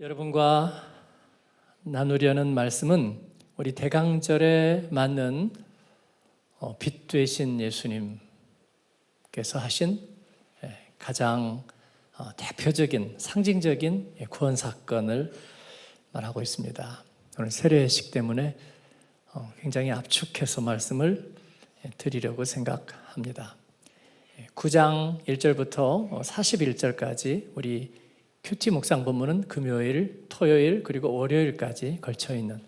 여러분과 나누려는 말씀은 우리 대강절에 맞는 빛 되신 예수님께서 하신 가장 대표적인 상징적인 구원 사건을 말하고 있습니다. 오늘 세례식 때문에 굉장히 압축해서 말씀을 드리려고 생각합니다. 9장 1절부터 41절까지 우리 큐티 묵상 본문은 금요일, 토요일 그리고 월요일까지 걸쳐 있는,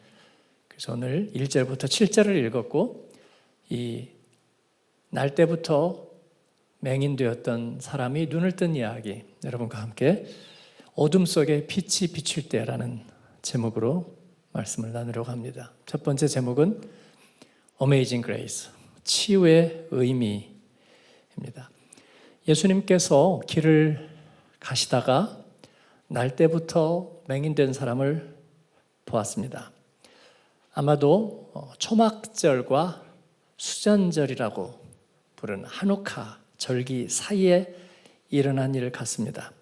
그래서 오늘 1절부터 7절을 읽었고, 이 날 때부터 맹인되었던 사람이 눈을 뜬 이야기, 여러분과 함께 어둠 속에 빛이 비칠 때라는 제목으로 말씀을 나누려고 합니다. 첫 번째 제목은 Amazing Grace, 치유의 의미입니다. 예수님께서 길을 가시다가 날 때부터 맹인된 사람을 보았습니다. 아마도 초막절과 수전절이라고 부르는 한우카 절기 사이에 일어난 일 같습니다.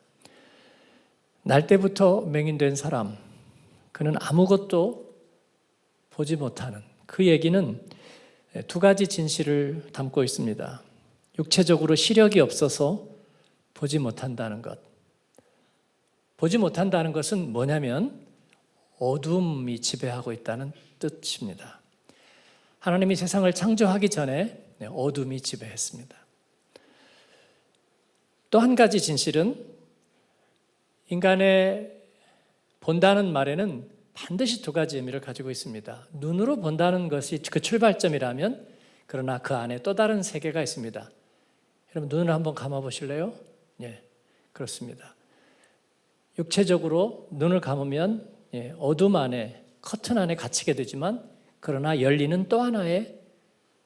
날 때부터 맹인된 사람, 그는 아무것도 보지 못하는, 그 얘기는 두 가지 진실을 담고 있습니다. 육체적으로 시력이 없어서 보지 못한다는 것. 보지 못한다는 것은 뭐냐면 어둠이 지배하고 있다는 뜻입니다. 하나님이 세상을 창조하기 전에 어둠이 지배했습니다. 또 한 가지 진실은 인간의 본다는 말에는 반드시 두 가지 의미를 가지고 있습니다. 눈으로 본다는 것이 그 출발점이라면, 그러나 그 안에 또 다른 세계가 있습니다. 여러분, 눈을 한번 감아 보실래요? 예, 그렇습니다. 육체적으로 눈을 감으면 어둠 안에, 커튼 안에 갇히게 되지만, 그러나 열리는 또 하나의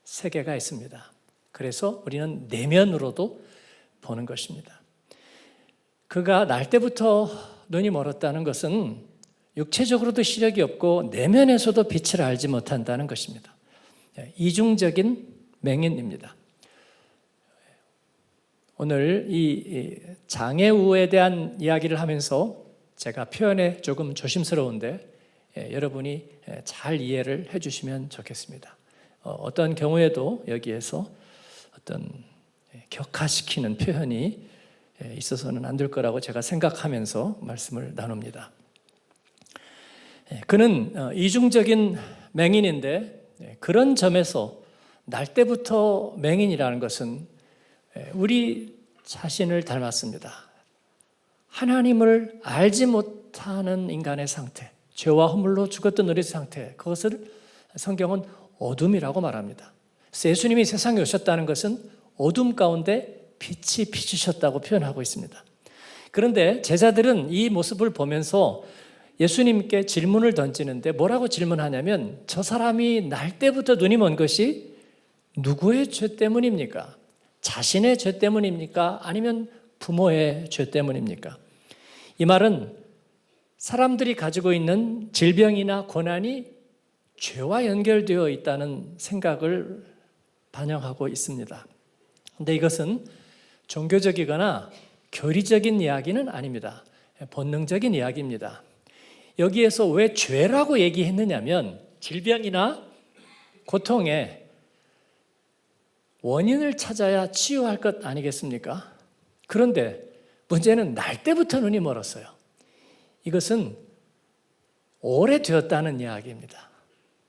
세계가 있습니다. 그래서 우리는 내면으로도 보는 것입니다. 그가 날 때부터 눈이 멀었다는 것은 육체적으로도 시력이 없고 내면에서도 빛을 알지 못한다는 것입니다. 이중적인 맹인입니다. 오늘 이 장애우에 대한 이야기를 하면서 제가 표현에 조금 조심스러운데 여러분이 잘 이해를 해주시면 좋겠습니다. 어떤 경우에도 여기에서 어떤 격화시키는 표현이 있어서는 안 될 거라고 제가 생각하면서 말씀을 나눕니다. 그는 이중적인 맹인인데, 그런 점에서 날 때부터 맹인이라는 것은 우리 자신을 닮았습니다. 하나님을 알지 못하는 인간의 상태, 죄와 허물로 죽었던 우리 상태, 그것을 성경은 어둠이라고 말합니다. 그래서 예수님이 세상에 오셨다는 것은 어둠 가운데 빛이 비추셨다고 표현하고 있습니다. 그런데 제자들은 이 모습을 보면서 예수님께 질문을 던지는데 뭐라고 질문하냐면, 저 사람이 날 때부터 눈이 먼 것이 누구의 죄 때문입니까? 자신의 죄 때문입니까? 아니면 부모의 죄 때문입니까? 이 말은 사람들이 가지고 있는 질병이나 고난이 죄와 연결되어 있다는 생각을 반영하고 있습니다. 그런데 이것은 종교적이거나 교리적인 이야기는 아닙니다. 본능적인 이야기입니다. 여기에서 왜 죄라고 얘기했느냐면, 질병이나 고통의 원인을 찾아야 치유할 것 아니겠습니까? 그런데 문제는 날 때부터 눈이 멀었어요. 이것은 오래되었다는 이야기입니다.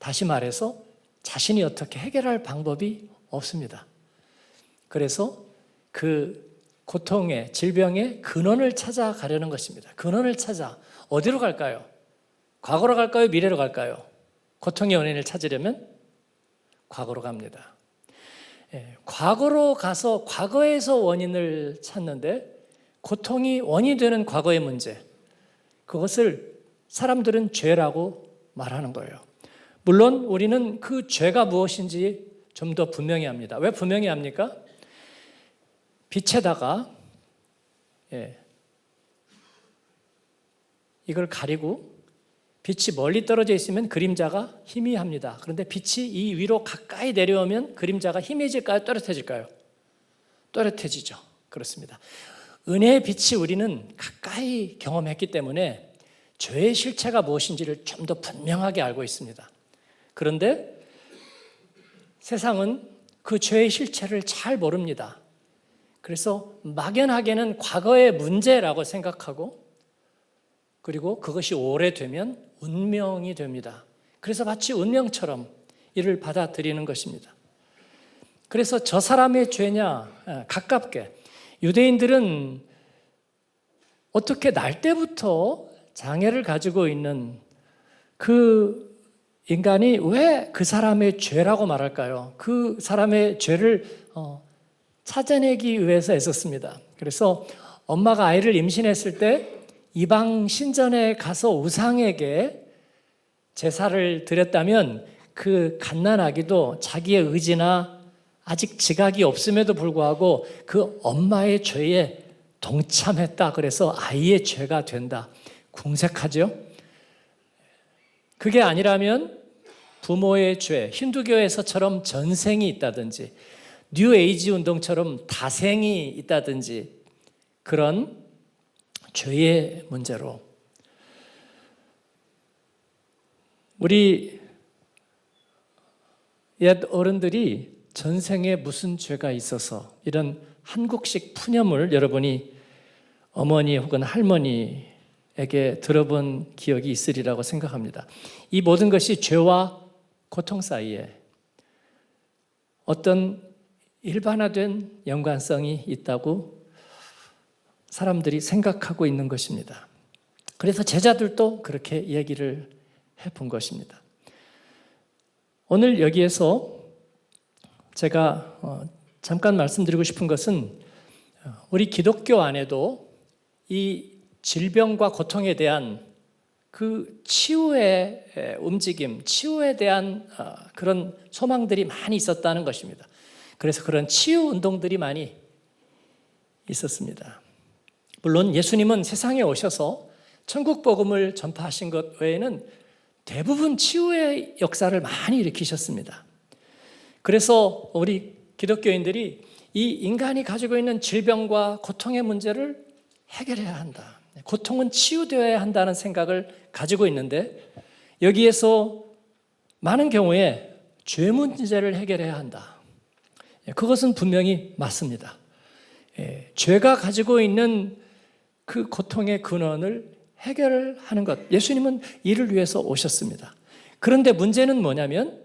다시 말해서 자신이 어떻게 해결할 방법이 없습니다. 그래서 그 고통의, 질병의 근원을 찾아가려는 것입니다. 근원을 찾아 어디로 갈까요? 과거로 갈까요? 미래로 갈까요? 고통의 원인을 찾으려면 과거로 갑니다. 과거로 가서 과거에서 원인을 찾는데, 고통이 원인이 되는 과거의 문제, 그것을 사람들은 죄라고 말하는 거예요. 물론 우리는 그 죄가 무엇인지 좀 더 분명히 합니다. 왜 분명히 합니까? 빛에다가 이걸 가리고 빛이 멀리 떨어져 있으면 그림자가 희미합니다. 그런데 빛이 이 위로 가까이 내려오면 그림자가 희미해질까요? 또렷해질까요? 또렷해지죠. 그렇습니다. 은혜의 빛이 우리는 가까이 경험했기 때문에 죄의 실체가 무엇인지를 좀 더 분명하게 알고 있습니다. 그런데 세상은 그 죄의 실체를 잘 모릅니다. 그래서 막연하게는 과거의 문제라고 생각하고, 그리고 그것이 오래되면 운명이 됩니다. 그래서 마치 운명처럼 이를 받아들이는 것입니다. 그래서 저 사람의 죄냐, 가깝게 유대인들은 어떻게 날 때부터 장애를 가지고 있는 그 인간이 왜 그 사람의 죄라고 말할까요? 그 사람의 죄를 찾아내기 위해서 애썼습니다. 그래서 엄마가 아이를 임신했을 때 이방 신전에 가서 우상에게 제사를 드렸다면 그 갓난아기도 자기의 의지나 아직 지각이 없음에도 불구하고 그 엄마의 죄에 동참했다. 그래서 아이의 죄가 된다. 궁색하죠? 그게 아니라면 부모의 죄, 힌두교에서처럼 전생이 있다든지 뉴에이지 운동처럼 다생이 있다든지 그런 죄의 문제로 우리 옛 어른들이 전생에 무슨 죄가 있어서 이런 한국식 푸념을 여러분이 어머니 혹은 할머니에게 들어본 기억이 있으리라고 생각합니다. 이 모든 것이 죄와 고통 사이에 어떤 일반화된 연관성이 있다고 사람들이 생각하고 있는 것입니다. 그래서 제자들도 그렇게 얘기를 해본 것입니다. 오늘 여기에서 제가 잠깐 말씀드리고 싶은 것은 우리 기독교 안에도 이 질병과 고통에 대한 그 치유의 움직임, 치유에 대한 그런 소망들이 많이 있었다는 것입니다. 그래서 그런 치유 운동들이 많이 있었습니다. 물론 예수님은 세상에 오셔서 천국 복음을 전파하신 것 외에는 대부분 치유의 역사를 많이 일으키셨습니다. 그래서 우리 기독교인들이 이 인간이 가지고 있는 질병과 고통의 문제를 해결해야 한다. 고통은 치유되어야 한다는 생각을 가지고 있는데 여기에서 많은 경우에 죄 문제를 해결해야 한다. 그것은 분명히 맞습니다. 죄가 가지고 있는 그 고통의 근원을 해결하는 것, 예수님은 이를 위해서 오셨습니다. 그런데 문제는 뭐냐면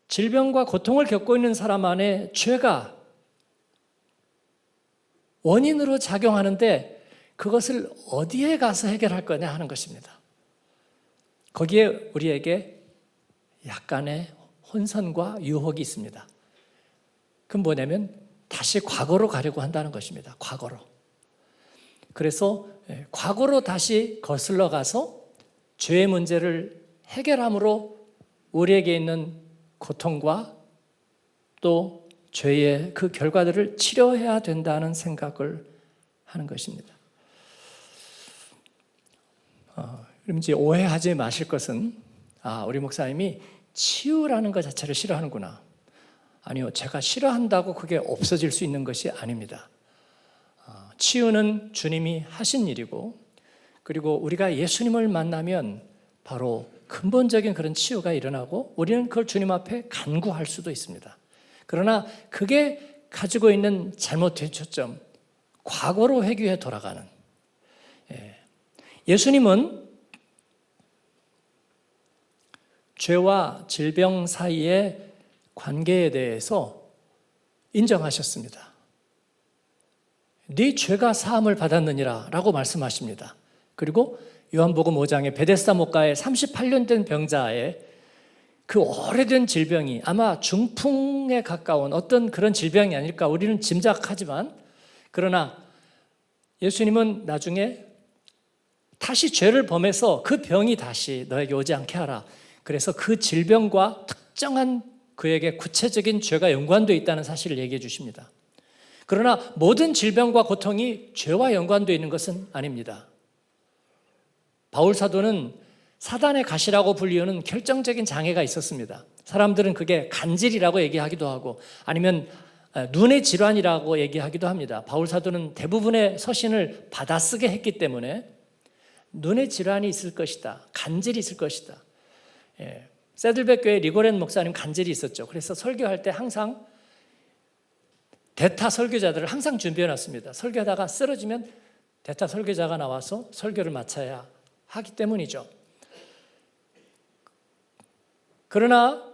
질병과 고통을 겪고 있는 사람 안에 죄가 원인으로 작용하는데 그것을 어디에 가서 해결할 거냐 하는 것입니다. 거기에 우리에게 약간의 혼선과 유혹이 있습니다. 그건 뭐냐면 다시 과거로 가려고 한다는 것입니다. 과거로. 그래서 과거로 다시 거슬러 가서 죄의 문제를 해결함으로 우리에게 있는 고통과 또 죄의 그 결과들을 치료해야 된다는 생각을 하는 것입니다. 그럼 이제 오해하지 마실 것은 우리 목사님이 치유라는 것 자체를 싫어하는구나. 아니요, 제가 싫어한다고 그게 없어질 수 있는 것이 아닙니다. 치유는 주님이 하신 일이고, 그리고 우리가 예수님을 만나면 바로 근본적인 그런 치유가 일어나고 우리는 그걸 주님 앞에 간구할 수도 있습니다. 그러나 그게 가지고 있는 잘못된 초점, 과거로 회귀해 돌아가는. 예수님은 죄와 질병 사이의 관계에 대해서 인정하셨습니다. 네 죄가 사함을 받았느니라 라고 말씀하십니다. 그리고 요한복음 5장에 베데스다 목가에 38년 된 병자의 그 오래된 질병이 아마 중풍에 가까운 어떤 그런 질병이 아닐까 우리는 짐작하지만, 그러나 예수님은 나중에 다시 죄를 범해서 그 병이 다시 너에게 오지 않게 하라. 그래서 그 질병과 특정한 그에게 구체적인 죄가 연관되어 있다는 사실을 얘기해 주십니다. 그러나 모든 질병과 고통이 죄와 연관되어 있는 것은 아닙니다. 바울 사도는 사단의 가시라고 불리우는 결정적인 장애가 있었습니다. 사람들은 그게 간질이라고 얘기하기도 하고 아니면 눈의 질환이라고 얘기하기도 합니다. 바울 사도는 대부분의 서신을 받아쓰게 했기 때문에 눈의 질환이 있을 것이다. 간질이 있을 것이다. 세들백 교회 리고렌 목사님 간질이 있었죠. 그래서 설교할 때 항상 대타 설교자들을 항상 준비해 놨습니다. 설교하다가 쓰러지면 대타 설교자가 나와서 설교를 마쳐야 하기 때문이죠. 그러나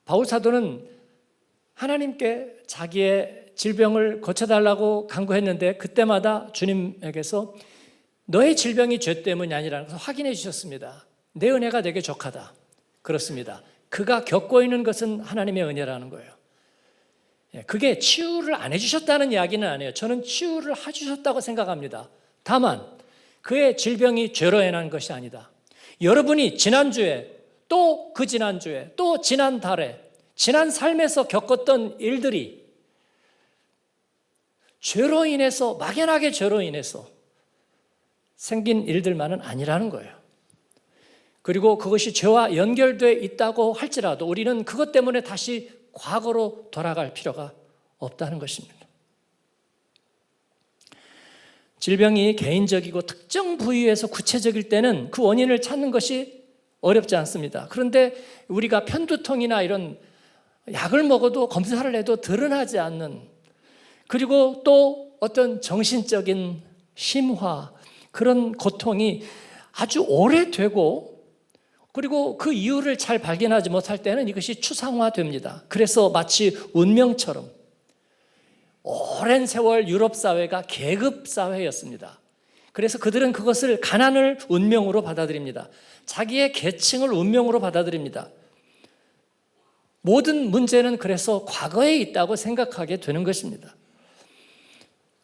바울 사도는 하나님께 자기의 질병을 고쳐달라고 간구했는데 그때마다 주님에게서 너의 질병이 죄 때문이 아니라는 것을 확인해 주셨습니다. 내 은혜가 되게 족하다. 그렇습니다. 그가 겪고 있는 것은 하나님의 은혜라는 거예요. 그게 치유를 안 해주셨다는 이야기는 아니에요. 저는 치유를 해주셨다고 생각합니다. 다만 그의 질병이 죄로 인한 것이 아니다. 여러분이 지난주에 또 그 지난주에 또 지난달에 지난 삶에서 겪었던 일들이 죄로 인해서 막연하게 죄로 인해서 생긴 일들만은 아니라는 거예요. 그리고 그것이 죄와 연결되어 있다고 할지라도 우리는 그것 때문에 다시 과거로 돌아갈 필요가 없다는 것입니다. 질병이 개인적이고 특정 부위에서 구체적일 때는 그 원인을 찾는 것이 어렵지 않습니다. 그런데 우리가 편두통이나 이런 약을 먹어도 검사를 해도 드러나지 않는, 그리고 또 어떤 정신적인 심화, 그런 고통이 아주 오래되고 그리고 그 이유를 잘 발견하지 못할 때는 이것이 추상화됩니다. 그래서 마치 운명처럼 오랜 세월 유럽 사회가 계급 사회였습니다. 그래서 그들은 그것을 가난을 운명으로 받아들입니다. 자기의 계층을 운명으로 받아들입니다. 모든 문제는 그래서 과거에 있다고 생각하게 되는 것입니다.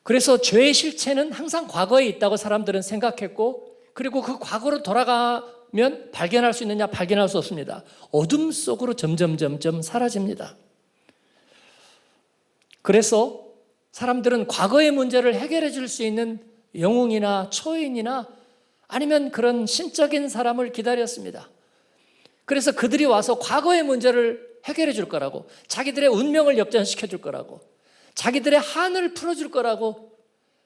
그래서 죄의 실체는 항상 과거에 있다고 사람들은 생각했고, 그리고 그 과거로 돌아가면 발견할 수 있느냐? 발견할 수 없습니다. 어둠 속으로 점점 사라집니다. 그래서 사람들은 과거의 문제를 해결해 줄 수 있는 영웅이나 초인이나 아니면 그런 신적인 사람을 기다렸습니다. 그래서 그들이 와서 과거의 문제를 해결해 줄 거라고, 자기들의 운명을 역전시켜 줄 거라고, 자기들의 한을 풀어줄 거라고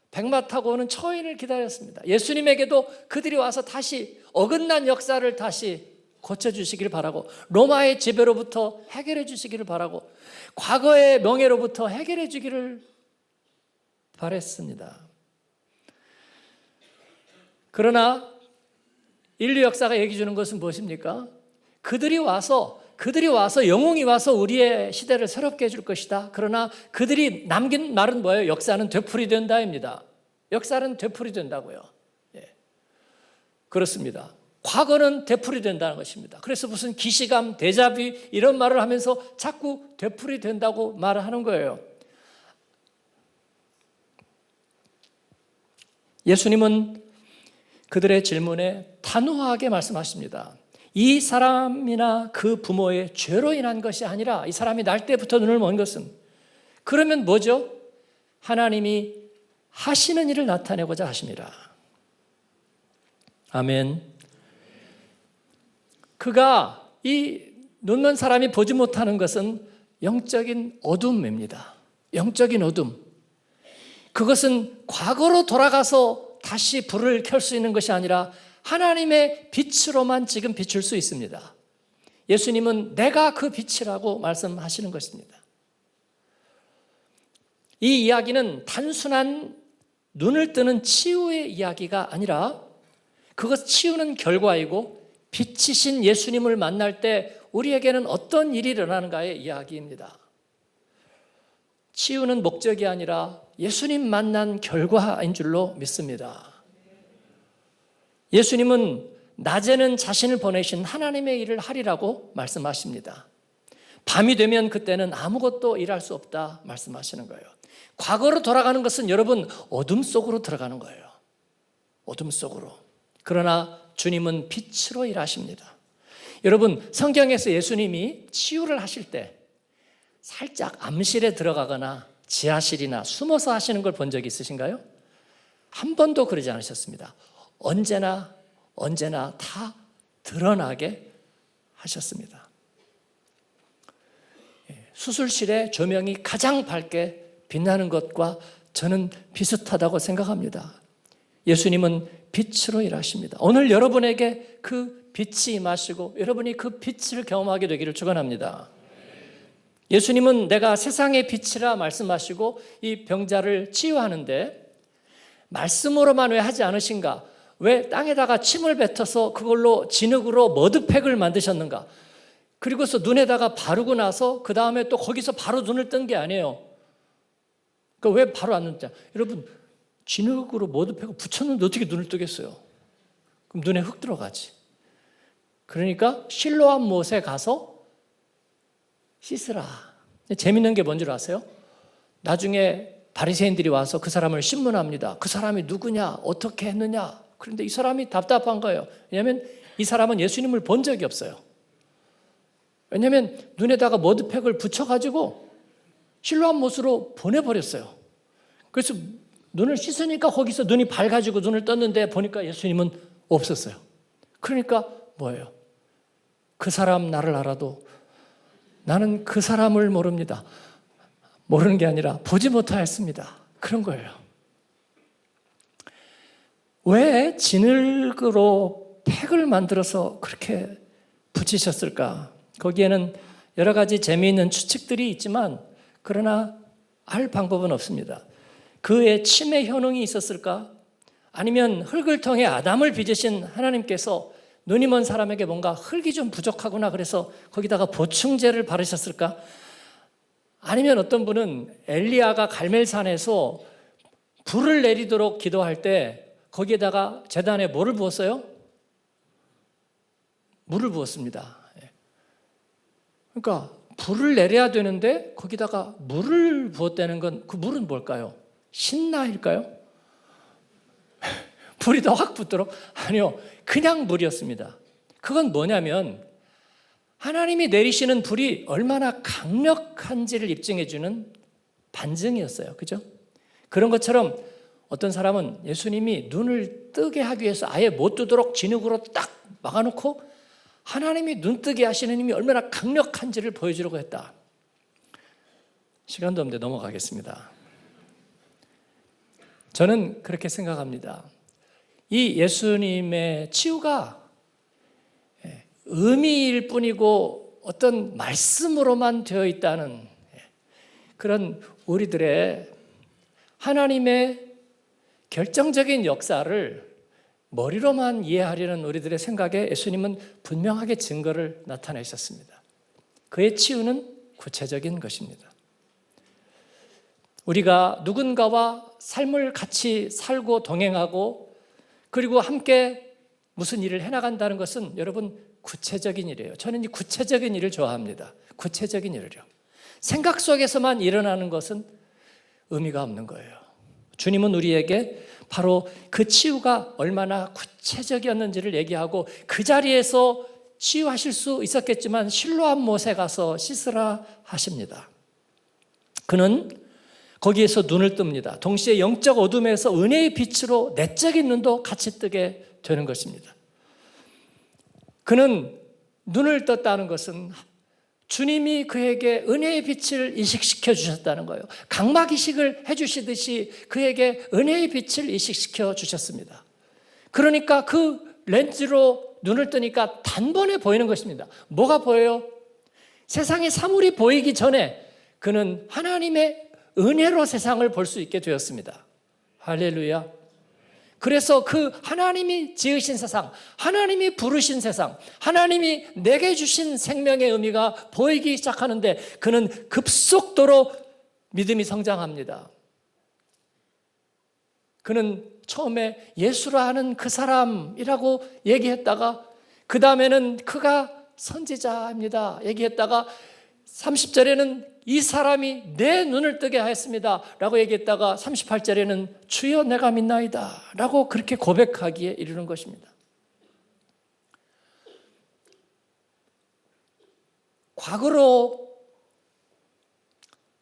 백마 타고 오는 초인을 기다렸습니다. 예수님에게도 그들이 와서 다시 어긋난 역사를 다시 고쳐주시기를 바라고, 로마의 지배로부터 해결해 주시기를 바라고, 과거의 명예로부터 해결해 주기를 바랬습니다. 그러나 인류 역사가 얘기 주는 것은 무엇입니까? 그들이 와서 영웅이 와서 우리의 시대를 새롭게 해줄 것이다. 그러나 그들이 남긴 말은 뭐예요? 역사는 되풀이된다입니다. 역사는 되풀이된다고요. 그렇습니다. 과거는 되풀이된다는 것입니다. 그래서 무슨 기시감, 데자뷰 이런 말을 하면서 자꾸 되풀이된다고 말을 하는 거예요. 예수님은 그들의 질문에 단호하게 말씀하십니다. 이 사람이나 그 부모의 죄로 인한 것이 아니라 이 사람이 날 때부터 눈을 먼 것은, 그러면 뭐죠? 하나님이 하시는 일을 나타내고자 하십니다. 아멘. 그가 이 눈먼 사람이 보지 못하는 것은 영적인 어둠입니다. 영적인 어둠. 그것은 과거로 돌아가서 다시 불을 켤 수 있는 것이 아니라 하나님의 빛으로만 지금 비출 수 있습니다. 예수님은 내가 그 빛이라고 말씀하시는 것입니다. 이 이야기는 단순한 눈을 뜨는 치유의 이야기가 아니라 그것 치유는 결과이고 빛이신 예수님을 만날 때 우리에게는 어떤 일이 일어나는가의 이야기입니다. 치유는 목적이 아니라 예수님 만난 결과인 줄로 믿습니다. 예수님은 낮에는 자신을 보내신 하나님의 일을 하리라고 말씀하십니다. 밤이 되면 그때는 아무것도 일할 수 없다 말씀하시는 거예요. 과거로 돌아가는 것은 여러분 어둠 속으로 들어가는 거예요. 어둠 속으로. 그러나 주님은 빛으로 일하십니다. 여러분 성경에서 예수님이 치유를 하실 때 살짝 암실에 들어가거나 지하실이나 숨어서 하시는 걸 본 적이 있으신가요? 한 번도 그러지 않으셨습니다. 언제나 다 드러나게 하셨습니다. 수술실의 조명이 가장 밝게 빛나는 것과 저는 비슷하다고 생각합니다. 예수님은 빛으로 일하십니다. 오늘 여러분에게 그 빛이 임하시고 여러분이 그 빛을 경험하게 되기를 축원합니다. 예수님은 내가 세상의 빛이라 말씀하시고 이 병자를 치유하는데 말씀으로만 왜 하지 않으신가? 왜 땅에다가 침을 뱉어서 그걸로 진흙으로 머드팩을 만드셨는가? 그리고서 눈에다가 바르고 나서 그 다음에 또 거기서 바로 눈을 뜬 게 아니에요. 그러니까 왜 바로 안 눈 뜨냐? 여러분 진흙으로 머드팩을 붙였는데 어떻게 눈을 뜨겠어요? 그럼 눈에 흙 들어가지. 그러니까 실로암 못에 가서 씻으라. 재밌는 게 뭔지 아세요? 나중에 바리새인들이 와서 그 사람을 신문합니다. 그 사람이 누구냐? 어떻게 했느냐? 그런데 이 사람이 답답한 거예요. 왜냐하면 이 사람은 예수님을 본 적이 없어요. 왜냐하면 눈에다가 머드팩을 붙여가지고 실로암 못으로 보내버렸어요. 그래서 눈을 씻으니까 거기서 눈이 밝아지고 눈을 떴는데 보니까 예수님은 없었어요. 그러니까 뭐예요? 그 사람 나를 알아도 나는 그 사람을 모릅니다. 모르는 게 아니라 보지 못하였습니다. 그런 거예요. 왜 진흙으로 팩을 만들어서 그렇게 붙이셨을까? 거기에는 여러 가지 재미있는 추측들이 있지만 그러나 알 방법은 없습니다. 그의 침의 효능이 있었을까? 아니면 흙을 통해 아담을 빚으신 하나님께서 눈이 먼 사람에게 뭔가 흙이 좀 부족하구나 그래서 거기다가 보충제를 바르셨을까? 아니면 어떤 분은 엘리야가 갈멜산에서 불을 내리도록 기도할 때 거기에다가 제단에 뭐를 부었어요? 물을 부었습니다. 그러니까 불을 내려야 되는데 거기다가 물을 부었다는 건 그 물은 뭘까요? 신라일까요? 불이 더 확 붙도록? 아니요, 그냥 물이었습니다. 그건 뭐냐면 하나님이 내리시는 불이 얼마나 강력한지를 입증해주는 반증이었어요. 그죠? 그런 것처럼 어떤 사람은 예수님이 눈을 뜨게 하기 위해서 아예 못 뜨도록 진흙으로 딱 막아놓고 하나님이 눈 뜨게 하시는 힘이 얼마나 강력한지를 보여주려고 했다. 시간도 없는데 넘어가겠습니다. 저는 그렇게 생각합니다. 이 예수님의 치유가 의미일 뿐이고 어떤 말씀으로만 되어 있다는 그런 우리들의 하나님의 결정적인 역사를 머리로만 이해하려는 우리들의 생각에 예수님은 분명하게 증거를 나타내셨습니다. 그의 치유는 구체적인 것입니다. 우리가 누군가와 삶을 같이 살고 동행하고 그리고 함께 무슨 일을 해나간다는 것은 여러분 구체적인 일이에요. 저는 이 구체적인 일을 좋아합니다. 구체적인 일을요. 생각 속에서만 일어나는 것은 의미가 없는 거예요. 주님은 우리에게 바로 그 치유가 얼마나 구체적이었는지를 얘기하고 그 자리에서 치유하실 수 있었겠지만 실로암 못에 가서 씻으라 하십니다. 그는 거기에서 눈을 뜹니다. 동시에 영적 어둠에서 은혜의 빛으로 내적인 눈도 같이 뜨게 되는 것입니다. 그는 눈을 떴다는 것은 주님이 그에게 은혜의 빛을 이식시켜 주셨다는 거예요. 각막 이식을 해주시듯이 그에게 은혜의 빛을 이식시켜 주셨습니다. 그러니까 그 렌즈로 눈을 뜨니까 단번에 보이는 것입니다. 뭐가 보여요? 세상의 사물이 보이기 전에 그는 하나님의 은혜로 세상을 볼 수 있게 되었습니다. 할렐루야. 그래서 그 하나님이 지으신 세상, 하나님이 부르신 세상, 하나님이 내게 주신 생명의 의미가 보이기 시작하는데 그는 급속도로 믿음이 성장합니다. 그는 처음에 예수라 하는 그 사람이라고 얘기했다가 그 다음에는 그가 선지자입니다 얘기했다가 30절에는 이 사람이 내 눈을 뜨게 하였습니다 라고 얘기했다가 38절에는 주여 내가 믿나이다 라고 그렇게 고백하기에 이르는 것입니다. 과거로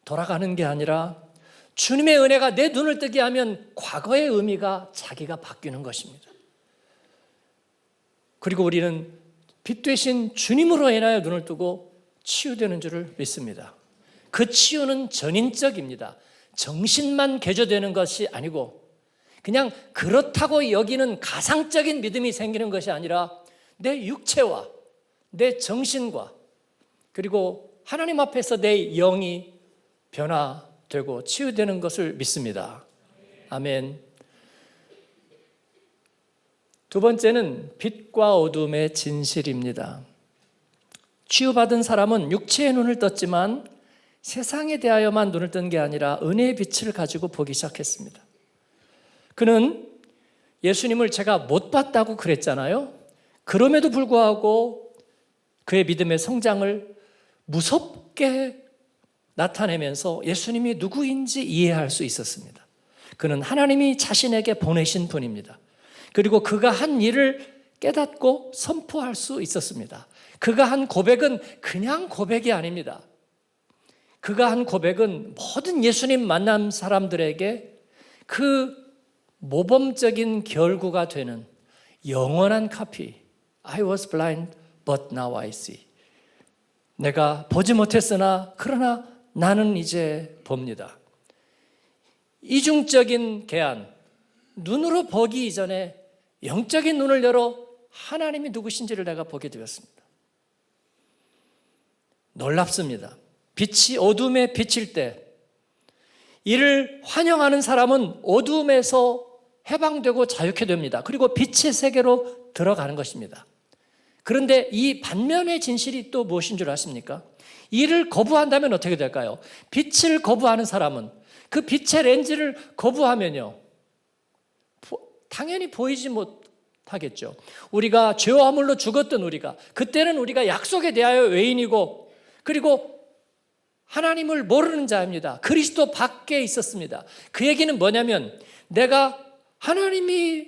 돌아가는 게 아니라 주님의 은혜가 내 눈을 뜨게 하면 과거의 의미가 자기가 바뀌는 것입니다. 그리고 우리는 빛 되신 주님으로 인하여 눈을 뜨고 치유되는 줄을 믿습니다. 그 치유는 전인적입니다. 정신만 개조되는 것이 아니고 그냥 그렇다고 여기는 가상적인 믿음이 생기는 것이 아니라 내 육체와 내 정신과 그리고 하나님 앞에서 내 영이 변화되고 치유되는 것을 믿습니다. 아멘. 두 번째는 빛과 어둠의 진실입니다. 치유받은 사람은 육체의 눈을 떴지만 세상에 대하여만 눈을 뜬 게 아니라 은혜의 빛을 가지고 보기 시작했습니다. 그는 예수님을 제가 못 봤다고 그랬잖아요. 그럼에도 불구하고 그의 믿음의 성장을 무섭게 나타내면서 예수님이 누구인지 이해할 수 있었습니다. 그는 하나님이 자신에게 보내신 분입니다. 그리고 그가 한 일을 깨닫고 선포할 수 있었습니다. 그가 한 고백은 그냥 고백이 아닙니다. 그가 한 고백은 모든 예수님 만난 사람들에게 그 모범적인 결구가 되는 영원한 카피. I was blind, but now I see. 내가 보지 못했으나 그러나 나는 이제 봅니다. 이중적인 계한, 눈으로 보기 이전에 영적인 눈을 열어 하나님이 누구신지를 내가 보게 되었습니다. 놀랍습니다. 빛이 어둠에 비칠 때 이를 환영하는 사람은 어둠에서 해방되고 자유케 됩니다. 그리고 빛의 세계로 들어가는 것입니다. 그런데 이 반면의 진실이 또 무엇인 줄 아십니까? 이를 거부한다면 어떻게 될까요? 빛을 거부하는 사람은 그 빛의 렌즈를 거부하면요, 당연히 보이지 못하겠죠. 우리가 죄와 허물로 죽었던 우리가, 그때는 우리가 약속에 대하여 외인이고 그리고 하나님을 모르는 자입니다. 그리스도 밖에 있었습니다. 그 얘기는 뭐냐면 내가 하나님이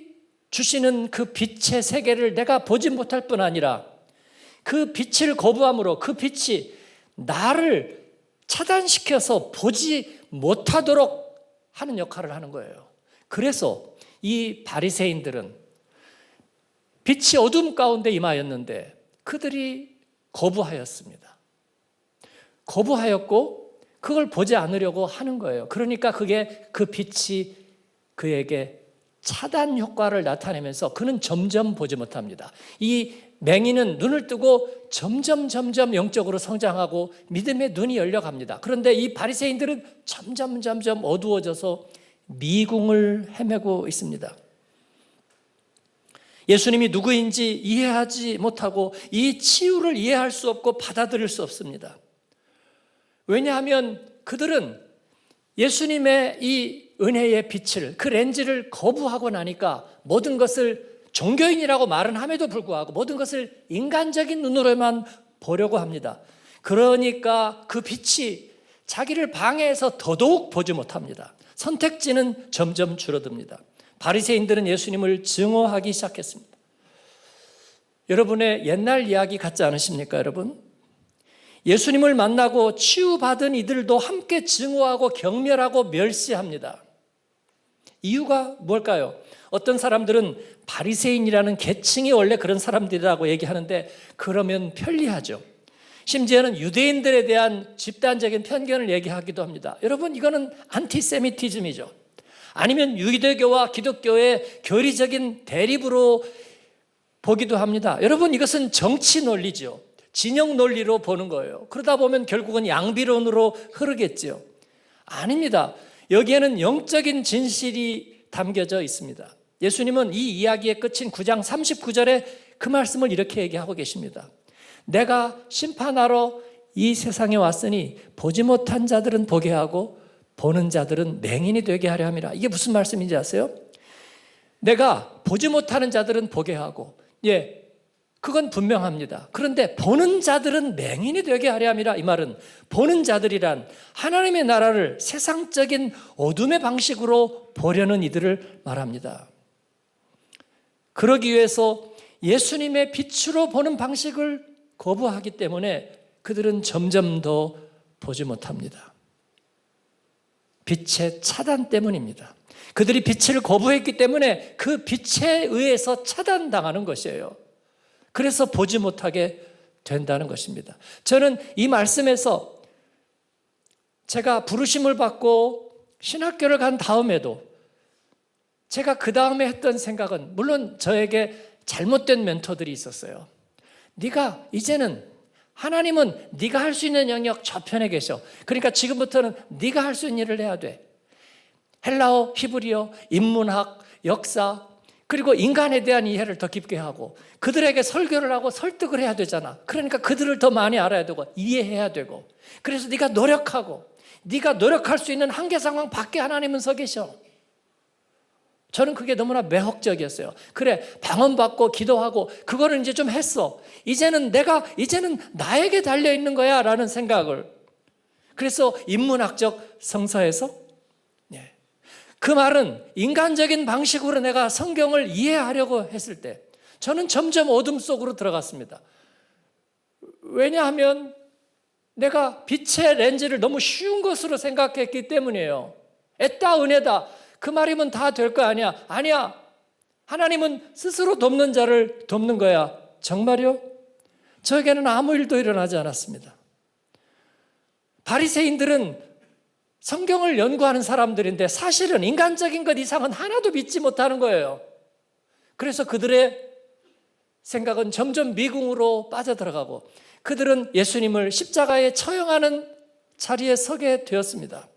주시는 그 빛의 세계를 내가 보지 못할 뿐 아니라 그 빛을 거부함으로 그 빛이 나를 차단시켜서 보지 못하도록 하는 역할을 하는 거예요. 그래서 이 바리새인들은 빛이 어둠 가운데 임하였는데 그들이 거부하였습니다. 거부하였고 그걸 보지 않으려고 하는 거예요. 그러니까 그게 그 빛이 그에게 차단 효과를 나타내면서 그는 점점 보지 못합니다. 이 맹인은 눈을 뜨고 점점 영적으로 성장하고 믿음의 눈이 열려갑니다. 그런데 이 바리새인들은 점점 어두워져서 미궁을 헤매고 있습니다. 예수님이 누구인지 이해하지 못하고 이 치유를 이해할 수 없고 받아들일 수 없습니다. 왜냐하면 그들은 예수님의 이 은혜의 빛을, 그 렌즈를 거부하고 나니까 모든 것을 종교인이라고 말은 함에도 불구하고 모든 것을 인간적인 눈으로만 보려고 합니다. 그러니까 그 빛이 자기를 방해해서 더더욱 보지 못합니다. 선택지는 점점 줄어듭니다. 바리새인들은 예수님을 증오하기 시작했습니다. 여러분의 옛날 이야기 같지 않으십니까, 여러분? 예수님을 만나고 치유받은 이들도 함께 증오하고 경멸하고 멸시합니다. 이유가 뭘까요? 어떤 사람들은 바리새인이라는 계층이 원래 그런 사람들이라고 얘기하는데 그러면 편리하죠. 심지어는 유대인들에 대한 집단적인 편견을 얘기하기도 합니다. 여러분, 이거는 안티세미티즘이죠. 아니면 유대교와 기독교의 교리적인 대립으로 보기도 합니다. 여러분, 이것은 정치 논리죠. 진영 논리로 보는 거예요. 그러다 보면 결국은 양비론으로 흐르겠죠. 아닙니다. 여기에는 영적인 진실이 담겨져 있습니다. 예수님은 이 이야기의 끝인 9장 39절에 그 말씀을 이렇게 얘기하고 계십니다. 내가 심판하러 이 세상에 왔으니 보지 못한 자들은 보게 하고 보는 자들은 맹인이 되게 하려 함이라. 이게 무슨 말씀인지 아세요? 내가 보지 못하는 자들은 보게 하고, 그건 분명합니다. 그런데 보는 자들은 맹인이 되게 하려 함이라. 이 말은 보는 자들이란 하나님의 나라를 세상적인 어둠의 방식으로 보려는 이들을 말합니다. 그러기 위해서 예수님의 빛으로 보는 방식을 거부하기 때문에 그들은 점점 더 보지 못합니다. 빛의 차단 때문입니다. 그들이 빛을 거부했기 때문에 그 빛에 의해서 차단당하는 것이에요. 그래서 보지 못하게 된다는 것입니다. 저는 이 말씀에서 제가 부르심을 받고 신학교를 간 다음에도 제가 그 다음에 했던 생각은, 물론 저에게 잘못된 멘토들이 있었어요. 네가 이제는, 하나님은 네가 할 수 있는 영역 저편에 계셔. 그러니까 지금부터는 네가 할 수 있는 일을 해야 돼. 헬라어, 히브리어, 인문학, 역사, 그리고 인간에 대한 이해를 더 깊게 하고 그들에게 설교를 하고 설득을 해야 되잖아. 그러니까 그들을 더 많이 알아야 되고 이해해야 되고, 그래서 네가 노력하고, 네가 노력할 수 있는 한계 상황 밖에 하나님은 서 계셔. 저는 그게 너무나 매혹적이었어요. 그래, 방언받고 기도하고 그거는 이제 좀 했어. 이제는 나에게 달려있는 거야 라는 생각을. 그래서 인문학적 성서에서 그 말은 인간적인 방식으로 내가 성경을 이해하려고 했을 때 저는 점점 어둠 속으로 들어갔습니다. 왜냐하면 내가 빛의 렌즈를 너무 쉬운 것으로 생각했기 때문이에요. 애따 은혜다, 그 말이면 다 될 거 아니야. 아니야, 하나님은 스스로 돕는 자를 돕는 거야. 정말요? 저에게는 아무 일도 일어나지 않았습니다. 바리새인들은 성경을 연구하는 사람들인데 사실은 인간적인 것 이상은 하나도 믿지 못하는 거예요. 그래서 그들의 생각은 점점 미궁으로 빠져들어가고 그들은 예수님을 십자가에 처형하는 자리에 서게 되었습니다.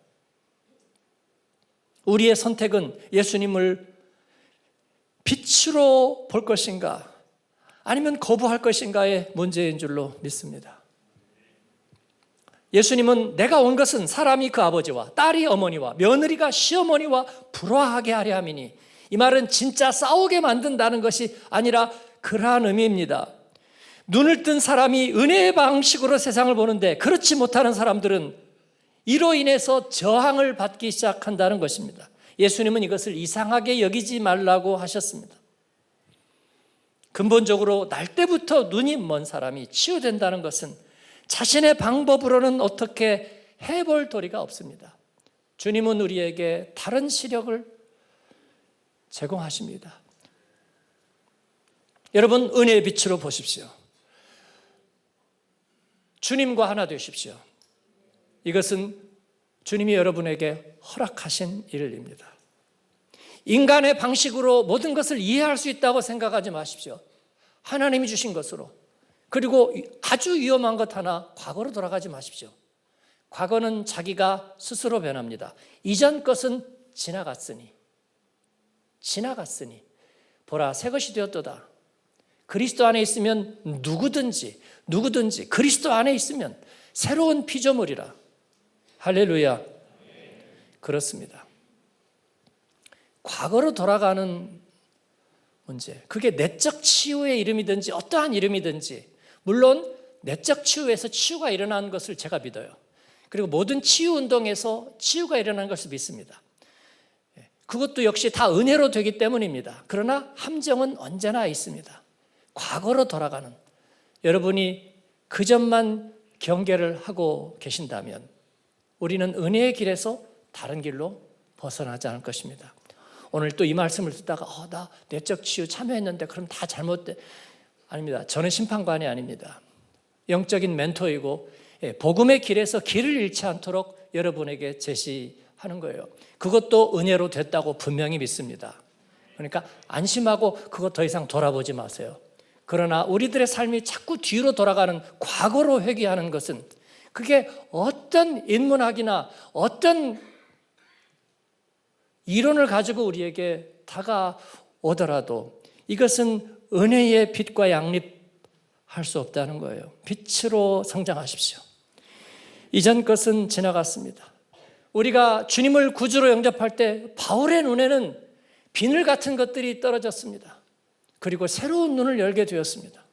우리의 선택은 예수님을 빛으로 볼 것인가 아니면 거부할 것인가의 문제인 줄로 믿습니다. 예수님은 내가 온 것은 사람이 그 아버지와 딸이 어머니와 며느리가 시어머니와 불화하게 하려 함이니, 이 말은 진짜 싸우게 만든다는 것이 아니라 그러한 의미입니다. 눈을 뜬 사람이 은혜의 방식으로 세상을 보는데 그렇지 못하는 사람들은 이로 인해서 저항을 받기 시작한다는 것입니다. 예수님은 이것을 이상하게 여기지 말라고 하셨습니다. 근본적으로 날 때부터 눈이 먼 사람이 치유된다는 것은 자신의 방법으로는 어떻게 해볼 도리가 없습니다. 주님은 우리에게 다른 시력을 제공하십니다. 여러분, 은혜의 빛으로 보십시오. 주님과 하나 되십시오. 이것은 주님이 여러분에게 허락하신 일입니다. 인간의 방식으로 모든 것을 이해할 수 있다고 생각하지 마십시오. 하나님이 주신 것으로. 그리고 아주 위험한 것 하나, 과거로 돌아가지 마십시오. 과거는 자기가 스스로 변합니다. 이전 것은 지나갔으니 보라, 새 것이 되었도다. 그리스도 안에 있으면 누구든지 그리스도 안에 있으면 새로운 피조물이라. 할렐루야. 그렇습니다. 과거로 돌아가는 문제, 그게 내적 치유의 이름이든지 어떠한 이름이든지, 물론 내적 치유에서 치유가 일어나는 것을 제가 믿어요. 그리고 모든 치유 운동에서 치유가 일어나는 것을 믿습니다. 그것도 역시 다 은혜로 되기 때문입니다. 그러나 함정은 언제나 있습니다. 과거로 돌아가는, 여러분이 그 점만 경계를 하고 계신다면 우리는 은혜의 길에서 다른 길로 벗어나지 않을 것입니다. 오늘 또 이 말씀을 듣다가 나 내적 치유 참여했는데 그럼 다 잘못돼. 아닙니다. 저는 심판관이 아닙니다. 영적인 멘토이고 복음의 길에서 길을 잃지 않도록 여러분에게 제시하는 거예요. 그것도 은혜로 됐다고 분명히 믿습니다. 그러니까 안심하고 그거 더 이상 돌아보지 마세요. 그러나 우리들의 삶이 자꾸 뒤로 돌아가는, 과거로 회귀하는 것은, 그게 어떤 인문학이나 어떤 이론을 가지고 우리에게 다가오더라도 이것은 은혜의 빛과 양립할 수 없다는 거예요. 빛으로 성장하십시오. 이전 것은 지나갔습니다. 우리가 주님을 구주로 영접할 때 바울의 눈에는 비늘 같은 것들이 떨어졌습니다. 그리고 새로운 눈을 열게 되었습니다.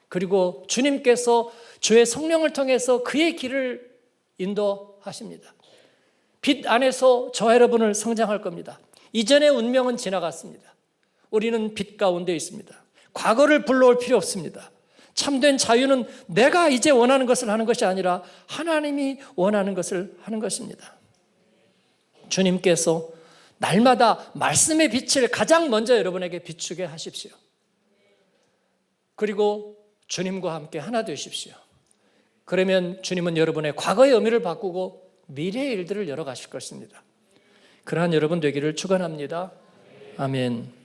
그리고 주님께서 주의 성령을 통해서 그의 길을 인도하십니다. 빛 안에서 저 여러분을 성장할 겁니다. 이전의 운명은 지나갔습니다. 우리는 빛 가운데 있습니다. 과거를 불러올 필요 없습니다. 참된 자유는 내가 이제 원하는 것을 하는 것이 아니라 하나님이 원하는 것을 하는 것입니다. 주님께서 날마다 말씀의 빛을 가장 먼저 여러분에게 비추게 하십시오. 그리고 주님과 함께 하나 되십시오. 그러면 주님은 여러분의 과거의 의미를 바꾸고 미래의 일들을 열어가실 것입니다. 그러한 여러분 되기를 축원합니다. 아멘.